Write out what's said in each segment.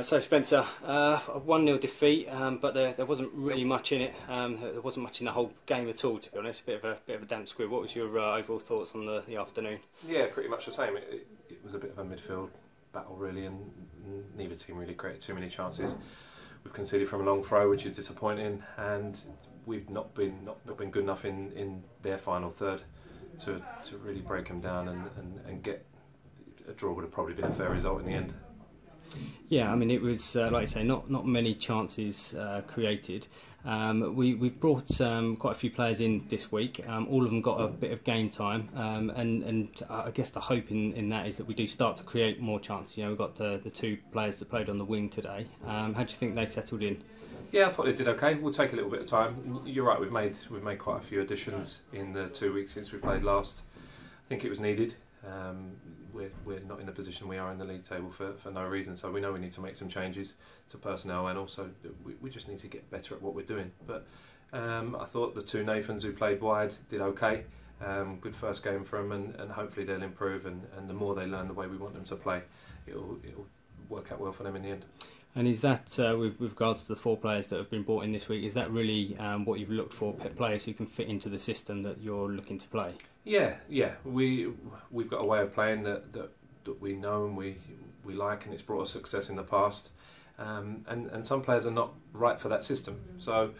So Spencer, a 1-0 defeat, but there wasn't really much in it. There wasn't much in the whole game at all, to be honest. A bit of a damp squib. What was your overall thoughts on the afternoon? Yeah, pretty much the same. It was a bit of a midfield battle really, and neither team really created too many chances. We've conceded from a long throw, which is disappointing, and we've not been good enough in their final third to really break them down and get a draw. Would have probably been a fair result in the end. Yeah, I mean, it was like I say, not many chances created. We've brought quite a few players in this week. All of them got a bit of game time, and I guess the hope in that is that we do start to create more chances. You know, we've got the two players that played on the wing today. How do you think they settled in? Yeah, I thought they did okay. We'll take a little bit of time. You're right. We've made quite a few additions in the 2 weeks since we played last. I think it was needed. We're not in the position we are in the league table for no reason, so we know we need to make some changes to personnel, and also we just need to get better at what we're doing. But I thought the two Nathans who played wide did okay. Good first game for them, and hopefully they'll improve, and the more they learn the way we want them to play, it'll work out well for them in the end. And is that, with regards to the 4 players that have been brought in this week, is that really what you've looked for, players who can fit into the system that you're looking to play? Yeah. We've got a way of playing that we know and we like, and it's brought us success in the past. And some players are not right for that system. So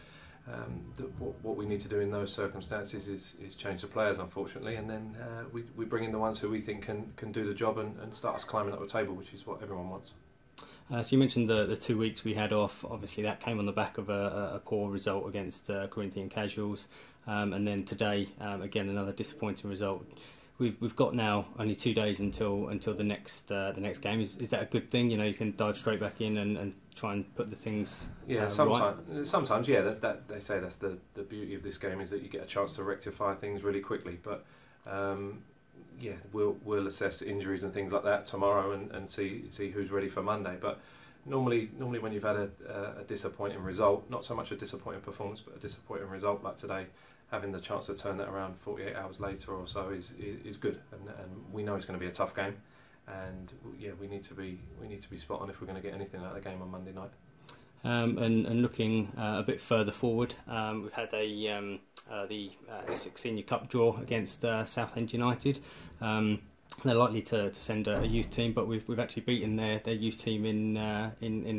what we need to do in those circumstances is change the players, unfortunately, and then we bring in the ones who we think can do the job and start us climbing up the table, which is what everyone wants. So you mentioned the 2 weeks we had off. Obviously that came on the back of a poor result against Corinthian Casuals, and then today again another disappointing result. We've got now only 2 days until the next game. Is that a good thing? You know, you can dive straight back in and try and put the things right? Sometimes yeah. That they say that's the beauty of this game, is that you get a chance to rectify things really quickly. But yeah, we'll assess injuries and things like that tomorrow and see who's ready for Monday. But normally when you've had a disappointing result, not so much a disappointing performance, but a disappointing result like today, having the chance to turn that around 48 hours later or so is good. And we know it's going to be a tough game, and yeah, we need to be spot on if we're going to get anything out of the game on Monday night. And looking a bit further forward, we've had the Essex Senior Cup draw against Southend United. They're likely to send a youth team, but we've actually beaten their youth team in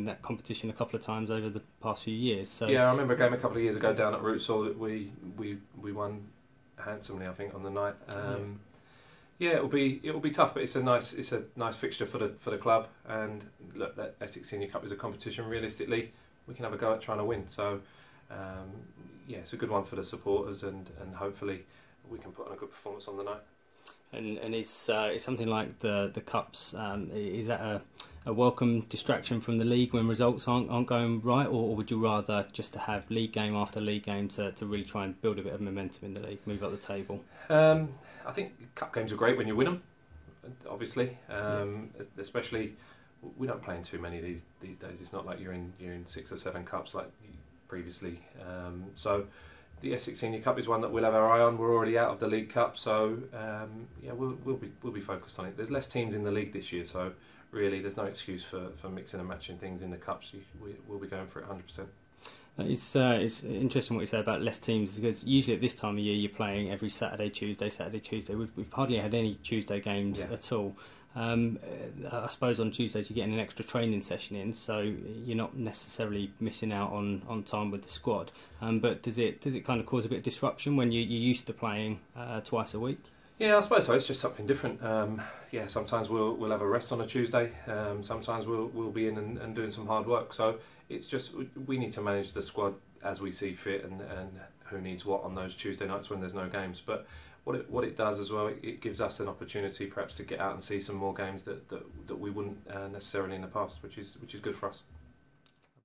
that competition a couple of times over the past few years. So yeah, I remember a game a couple of years ago down at Rootsall that we won handsomely, I think, on the night. Yeah, it'll be tough, but it's a nice fixture for the club. And look, that Essex Senior Cup is a competition. Realistically, we can have a go at trying to win. So yeah, it's a good one for the supporters, and hopefully we can put on a good performance on the night. And is something like the cups, is that a welcome distraction from the league when results aren't going right, or would you rather just to have league game after league game to really try and build a bit of momentum in the league, move up the table? I think cup games are great when you win them, obviously. Especially, we don't play in too many these days. It's not like you're in 6 or 7 cups like previously. So the Essex Senior Cup is one that we'll have our eye on. We're already out of the League Cup, so yeah, we'll be focused on it. There's less teams in the league this year, so really there's no excuse for mixing and matching things in the cups. We'll be going for it 100%. It's interesting what you say about less teams, because usually at this time of year you're playing every Saturday, Tuesday. We've hardly had any Tuesday games at all. I suppose on Tuesdays you're getting an extra training session in, so you're not necessarily missing out on time with the squad. But does it kind of cause a bit of disruption when you're used to playing twice a week? Yeah, I suppose so. It's just something different. Yeah, sometimes we'll have a rest on a Tuesday. Sometimes we'll be in and doing some hard work. So it's just we need to manage the squad as we see fit, and who needs what on those Tuesday nights when there's no games. But what it does as well, it gives us an opportunity perhaps to get out and see some more games that we wouldn't necessarily in the past, which is good for us.